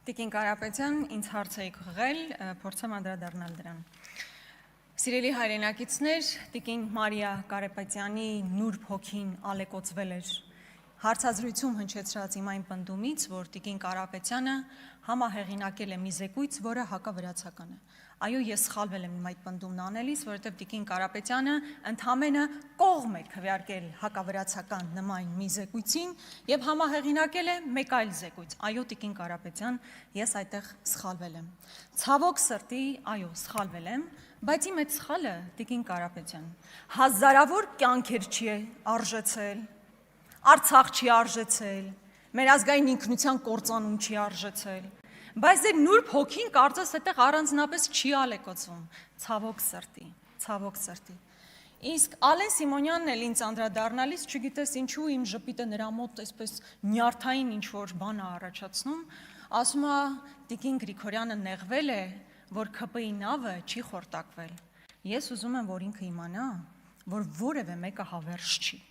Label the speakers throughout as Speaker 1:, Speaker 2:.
Speaker 1: Տիկին Կարապետյան, ինձ հարց էիք ուղղել, փորձեմ անդրադառնալ դրան։ Սիրելի հայրենակիցներ, Տիկին Մարիա Կարապետյանի նուրբ հոգին ալեկոծվել էր հարցազրույցում հնչեցրած իմ այն պնդումից, որ Տիկին Կարապետյանը համահեղինակել է մի զեկույց, որը հակավրացական է։ Այո, ես սխալվել եմ իմ այդ պնդումն անելիս, որովհետև Տիկին Կարապետյանը ընդամենը կողմ է քվեարկել հակավրացական նման մի զեկույցին եւ համահեղինակել է մեկ այլ զեկույց։ Այո, Տիկին Կարապետյան, ես այդտեղ սխալվել եմ։ Ցավոք սրտի, այո, սխալվել եմ, բայց իմ այդ սխալը, Տիկին Կարապետյան, հազարավոր կյանքեր չի արժեցել, Արցախ չի արժեցել, մեր ազգային ինքնության կործանում չի արժեցել, բայց դեր նուրբ հոգին կարծես այդտեղ առանձնապես չի ալեկոծվում, ցավոք սրտի։ Իսկ Ալեն Սիմոնյանն էլ ինձ անդրադառնալիս, չգիտես ինչու իմ ժպիտը նրա մոտ այսպես նյարդային ինչ-որ բան է առաջացնում, ասում է Տիկին Գրիգորյանը նեղվել է, որ ՔՊ-ի նավը չի խորտակվել։ Ես ուզում եմ, որ ինքը իմանա, որ որևէ մեկը հավերժ չի։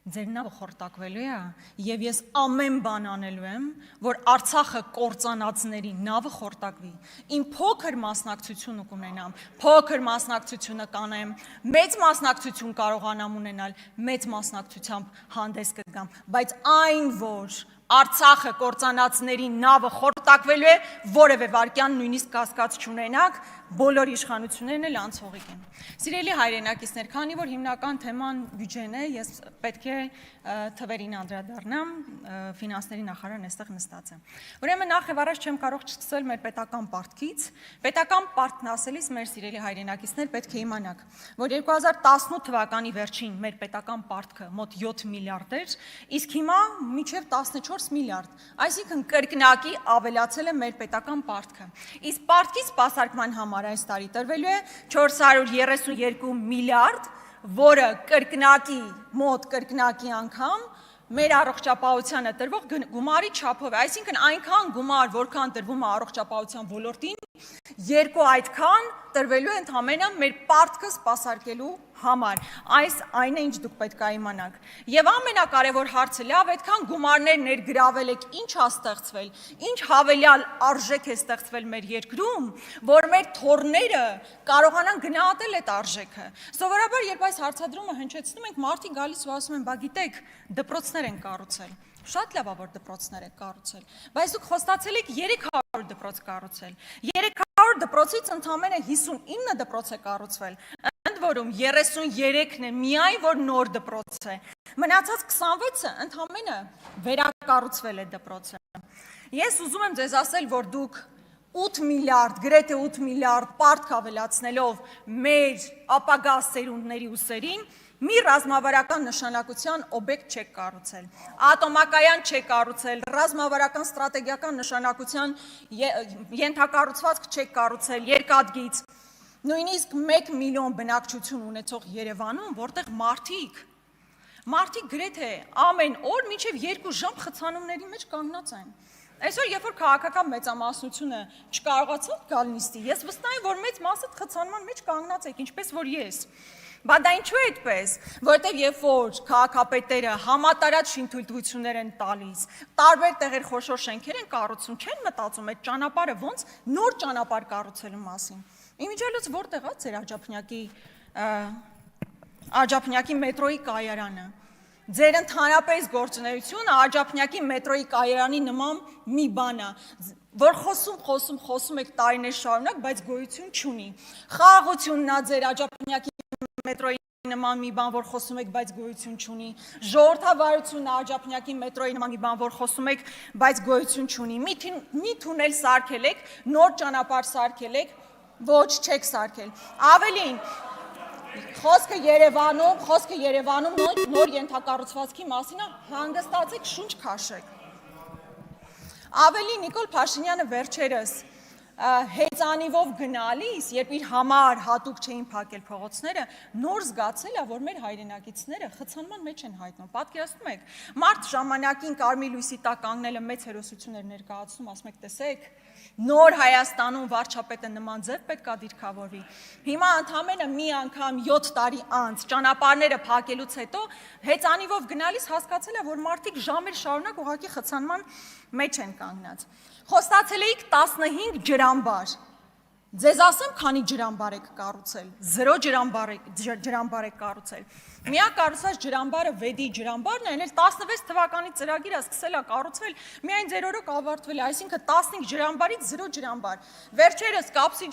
Speaker 1: Ձեր նավը խորտակվելու է եւ ես ամեն բան անելու եմ, որ Արցախը կործանածների նավը խորտակվի։ Իմ փոքր մասնակցությունը կունենամ, փոքր մասնակցությունը կանեմ, մեծ մասնակցություն կարողանամ ունենալ, մեծ մասնակցությամբ հանդես կգամ, բայց այն, որ Արցախը կործանածների նավը խորտակվելու է, որևէ վարքյան նույնիսկ կասկած չունենաք, բոլոր իշխանություններն էլ անցողիկ են։ Սիրելի հայրենակիցներ, քանի որ հիմնական թեման բյուջեն է, ես պետք է թվերին անդրադառնամ, ֆինանսների նախարարն այստեղ նստած է։ Ուրեմն նախ եւ առաջ չեմ կարող չսկսել մեր պետական պարտքից։ Պետական պարտքն ասելիս մեր սիրելի հայրենակիցներ պետք է իմանաք, որ 2018 թվականի վերջին մեր պետական պարտքը մոտ 7 միլիարդ էր, իսկ հիմա մինչև 14 միլիարդ, այսինքն կրկնակի ավելացել է մեր պետական պարտքը։ Իսկ պարտքի սպասարկման համար այս տարի տրվելու է 432 միլիարդ, որը կրկնակի անգամ մեր առողջապահությանը տրվող գումարի չափով է, այսինքն այնքան գումար, որքան տրվում է առողջապահության ոլորտին, երկու այդքան տրվելու է ընդամենը մեր պարտքը սպասարկելու համար։ Այս այն է, ինչ դուք պետք է իմանաք։ Եվ ամենակարևոր հարցը, լավ, այդքան գումարներ ներգրավել եք, ինչ է ստեղծվել, ինչ հավելյալ արժեք է ստեղծվել մեր երկրում, որ մեր թոռները կարողանան գնահատել այդ արժեքը։ Սովորաբար, երբ այս հարցադրումը հնչեցնում ենք, մարդիկ գալիս ու ասում են, բա գիտեք, դպրոցներ են կառուցել։ Շատ լավ է, որ դպրոցներ եք կառուցել, բայց դուք խոստացել եք 300 դպրոց կառուցել։ 300 դպրոցից ընդամենը 59 դպրոց է կառուցվել, ընդ որում 33-ն է միայն, որ նոր դպրոց է։ Մնացած 26-ը ընդամենը վերակառուցվել է դպրոցը։ Ես ուզում եմ ձեզ ասել, որ դուք 8 միլիարդ, գրեթե 8 միլիարդ պարտք ավելացնելով մեր ապագա սերունդների ուսերին մի ռազմավարական նշանակության օբյեկտ չեք կառուցել, ատոմակայան չեք կառուցել, ռազմավարական ստրատեգիական նշանակության ենթակառուցվածք չեք կառուցել, երկաթգիծ, նույնիսկ 1 միլիոն բնակչություն ունեցող Երևանում, որտեղ մարդիկ գրեթե ամեն օր մինչև 2 ժամ խցանումների մեջ կանգնած են։ Այսօր, երբ որ քաղաքական մեծամասնությունը չկարողացավ գալ նիստի, ես վստահ եմ, որ մեծ մասը խցանման մեջ կանգնած եք, ինչպես որ ես։ Բա դա ինչու է այդպես, որովհետև երբ որ քաղաքապետերը համատարած շինթույլտվություններ են տալիս, տարբեր տեղեր խոշոր շենքեր են կառուցում, չեն մտածում այդ ճանապարհը ոնց նոր ճանապարհ կառուցելու մասին։ Իմիջիայլոց որտեղ է ձեր Աջափնյակի մետրոյի կայարանը։ Ձեր ընդհանրապես գործունեությունը Աջափնյակի մետրոյի կայարանի նման մի բան է, որ խոսում եք տարիներ շարունակ, բայց գոյություն չունի։ Խաղաղությունն է ձեր Աջափնյակի մետրոյի նման մի բան, որ խոսում եք, բայց գոյություն չունի։ Ժողովրդավարությունն է Աջափնյակի մետրոյի նման մի բան, որ խոսում եք, բայց գոյություն չունի։ Մի թունել սարքել եք, նոր ճանապարհ սարքել եք, ոչ չեք սարքել։ Ավելին, խոսքը Երևանում նոր ենթակառուցվածքի մասին է, հանգստացեք, շունչ քաշեք։ Ավելի Նիկոլ Փաշինյանը վերջերս հեծանիվով գնալիս, երբ իր համար հատուկ չէին փակել փողոցները, նոր զգացել է, որ մեր հայրենակիցները խցանման մեջ են հայտնում։ Պատկերացնում եք, մարդ ժամանակին կարմիր լույսի տակ կանգնելը մեծ հերոսություն էր ներկայացնում, ասում եք, տեսեք, Նոր Հայաստանում վարչապետը նման ձև պետք է դիրքավորվի։ Հիմա ընդամենը մի անգամ 7 տարի անց ճանապարհները փակելուց հետո հեծանիվով գնալիս հասկացել է, որ մարդիկ ժամեր շարունակ ուղղակի խցանման մեջ են կանգնած։ Խոստացել էիք 15 ջրամբար։ Ձեզ ասեմ, քանի ջրամբար եք կառուցել։ 0 ջրամբար եք կառուցել։ Միակ կառուցված ջրամբարը Վեդի ջրամբարն է, այլ 16 թվականի ծրագիրը սկսել է կառուցվել, միայն 0 օրոք ավարտվել է, այսինքն 15 ջրամբարից 0 ջրամբար։ Վերջերս Կապսի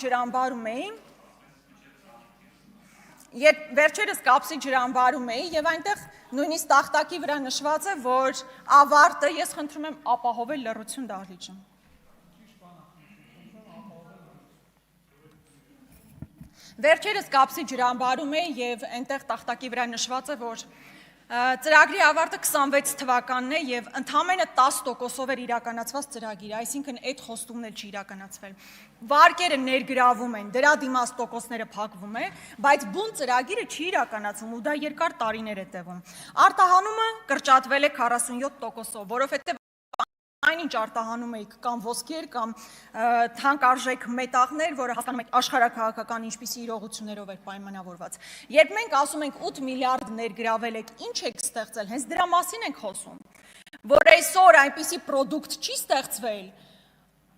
Speaker 1: ջրամբարում էի, եւ այնտեղ նույնիսկ տախտակի վրա նշված է, որ ավարտը ես խնդրում եմ ապահովել լռություն դահլիճում։ Վերջերս Կապսի ջրամբարում է եւ այնտեղ տախտակի վրա նշված է, որ ծրագրի ավարտը 26 թվականն է եւ ընդամենը 10%-ով էր իրականացված ծրագիրը, այսինքն այդ խոստումն էլ չի իրականացվել։ Վարկերը ներգրավում են, դրա դիմաց տոկոսները փակվում է, բայց բուն ծրագիրը չի իրականացվում ու դա երկար տարիներ է տևում։ Արտահանումը կրճատվել է 47%-ով, որովհետեւ այնինչ արտահանում էիք կամ ոսկեր կամ թանկարժեք մետաղներ, որը հասկանում եք աշխարհաքաղաքական ինչպիսի իրողություններով էր պայմանավորված։ Երբ մենք ասում ենք 8 միլիարդ ներգրավել եք, ինչ եք ստեղծել, հենց դրա մասին ենք խոսում, որ այսօր այնպիսի պրոդուկտ չի ստեղծվել,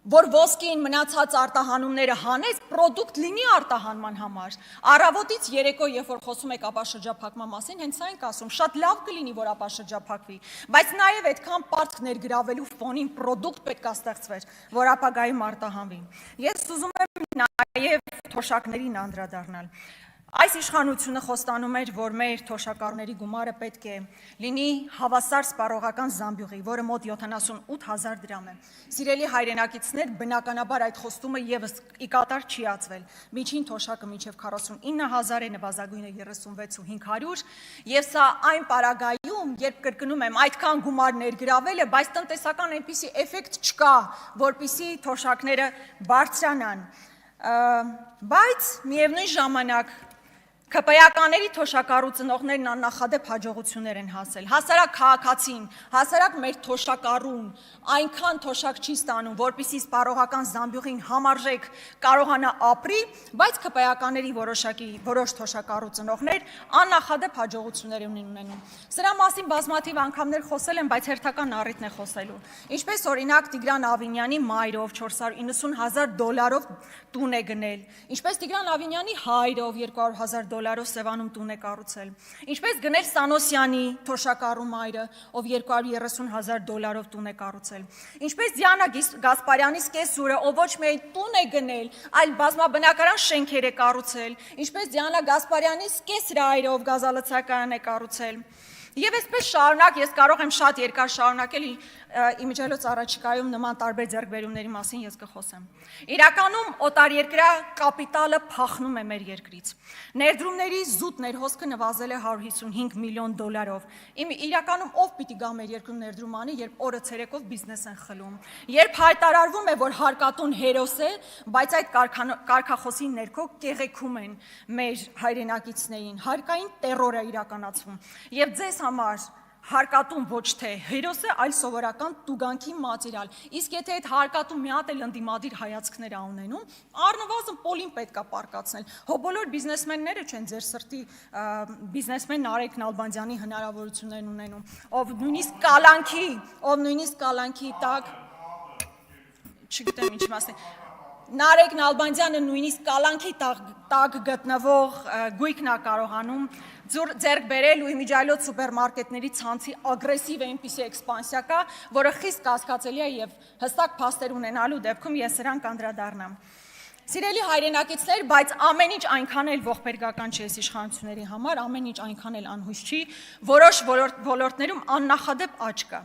Speaker 1: որ ոսկին մնացած արտահանումները հանեց, պրոդուկտ լինի արտահանման համար։ Առավոտից երեկո, երբ որ խոսում եք ապաշրջափակման մասին, հենց այն ասում, շատ լավ կլինի, որ ապաշրջափակվի, բայց նաև այդքան պարտք ներգրավելու ֆոնին պրոդուկտ պետք է ստեղծվեր, որ ապագայում արտահանվի։ Ես ուզում եմ նաև թոշակներին անդրադառնալ։ Այս իշխանությունը խոստանում էր, որ մեր թոշակառուների գումարը պետք է լինի հավասար սպառողական զամբյուղի, որը մոտ 78,000 դրամ է։ Սիրելի հայրենակիցներ, բնականաբար այդ խոստումը եւս ի կատար չի ածվել։ Միջին թոշակը մինչև 49,000 է, նվազագույնը 36,500, եւ սա այն պարագայում, երբ կրկնում եմ, այդքան գումար ներգրավել է, բայց տնտեսական այնպիսի էֆեկտ չկա, որպիսի թոշակները բարձրանան։ Բայց միևնույն ժամանակ ԿՊԵ-ականների թոշակառու ծնողներն աննախադեպ հաջողություններ են հասել։ Հասարակ քաղաքացին, հասարակ մեր թոշակառուն այնքան թոշակ չի ստանում, որպեսզի սպառողական զամբյուղին համարժեք կարողանա ապրի, բայց ԿՊԵ-ականների որոշ թոշակառու ծնողներ աննախադեպ հաջողություններ են ունենում։ Սրա մասին բազմաթիվ անգամներ խոսել են, բայց հերթական առիթն է խոսելու։ Ինչպես օրինակ Տիգրան Ավինյանի մայրով $490,000 տուն է գնել, ինչպես Տիգրան Ավինյանի հայրով $200,000 Սևանում տուն է կառուցել, ինչպես գնել Սանոսյանի թոշակառու մայրը, ով $230,000 տուն է կառուցել, ինչպես Դիանա Գասպարյանի սկեսուրը, ով ոչ միայն տուն է գնել, այլ բազմաբնակարան շենքեր է կառուցել, ինչպես Դիանա Գասպարյանի սկեսրայրը, ով գազալցակարան է կառուցել։ Եվ այսպես շարունակ, ես կարող եմ շատ երկար շարունակել, իմիջիայլոց առաջիկայում նման տարբեր ձեռքբերումների մասին ես կխոսեմ։ Իրականում օտարերկրյա կապիտալը փախնում է մեր երկրից։ Ներդրումների զուտ ներհոսքը նվազել է $155 միլիոն։ Իրականում ով պիտի գա մեր երկրում ներդրում անի, երբ օրը ցերեկով բիզնես են խլում, երբ հայտարարվում է, որ հարկատուն հերոս է, բայց այդ կարգախոսի ներքո կեղեքում են մեր հայրենակիցներին, հարկային տերոր է իրականացվում։ Եվ ձեզ համար հարկատուն ոչ թե հերոս է, այլ սովորական տուգանքի մատերիալ։ Իսկ եթե այդ հարկատուն մի հատ էլ ընդդիմադիր հայացքներ ա ունենում, առնվազն պոլին պետք է պարկացնել։ Հո բոլոր բիզնեսմենները չեն ձեր սրտի բիզնեսմեն Նարեկ Նալբանդյանի հնարավորություններն ունենում, ով նույնիսկ կալանքի տակ, չգիտեմ ինչ մասն է, Նարեկ Նալբանդյանը նույնիսկ կալանքի տակ գտնվող գույքն է կարողանում ձեռք բերել ու իմիջիայլոց սուպերմարկետների ցանցի ագրեսիվ այնպիսի էքսպանսիա կա, որը խիստ կասկածելի է եւ հստակ փաստեր ունենալու դեպքում ես սրանք անդրադառնամ։ Սիրելի հայրենակիցներ, բայց ամեն ինչ այնքան էլ ողբերգական չի այս իշխանությունների համար, ամեն ինչ այնքան էլ անհույս չի, որոշ ոլորտներում աննախադեպ աճ կա։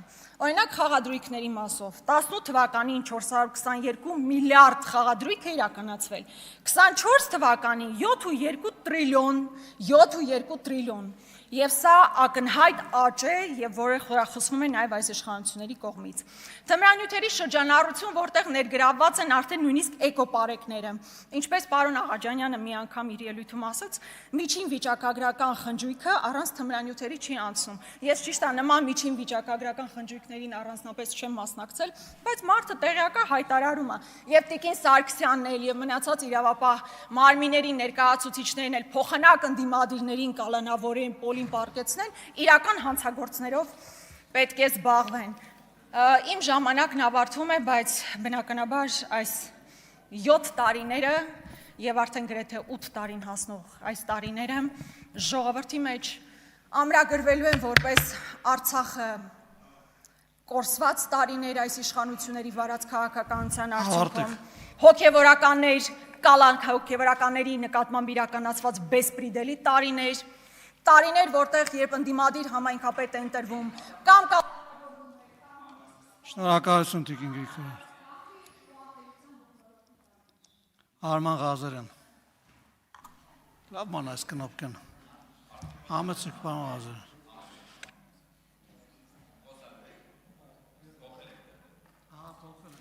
Speaker 1: Օրինակ խաղադրույքների մասով 18 թվականին 422 միլիարդ խաղադրույք է իրականացվել, 24 թվականին 7.2 տրիլիոն, Եվ սա ակնհայտ աճ է, եւ որը խորախուսվում է նաեւ այս իշխանությունների կողմից։ Թմրանյութերի շրջանառություն, որտեղ ներգրավված են արդեն նույնիսկ էկոպարեկները, ինչպես պարոն Աղաջանյանը մի անգամ իր ելույթում ասաց, միջին վիճակագրական խնջույքը առանց թմրանյութերի չի անցնում։ Ես ճիշտ է նման միջին վիճակագրական խնջույքներին առանձնապես չեմ մասնակցել, բայց մարդը տեղյակա հայտարարում է, եւ Տիկին Սարգսյանն էլ եւ մնացած իրավապահ մարմինների ներկայացուցիչներն էլ փոխանակ ընդդիմադիրներին կալանավորեն, պոլին պարկեցնեն, իրական հանցագործներով պետք է զբաղվեն։ Իմ ժամանակն ավարտվում է, բայց բնականաբար այս 7 տարիները եւ արդեն գրեթե 8 տարին հասնող այս տարիները ժողովրդի մեջ ամրագրվելու են որպես Արցախը կորսված տարիներ այս իշխանությունների վարած քաղաքականության արդյունքում, հոգևորականների նկատմամբ իրականացված բեսպրիդելի տարիներ, որտեղ երբ ընդդիմադիր համայնքապետ է ընտրվում կամ
Speaker 2: Շնորհակալություն Տիկին Գրիգորյան։ Արման Ղազարյան։ Լավ ման այս կնոպկան։ Համեցեք պարոն Ղազարյան։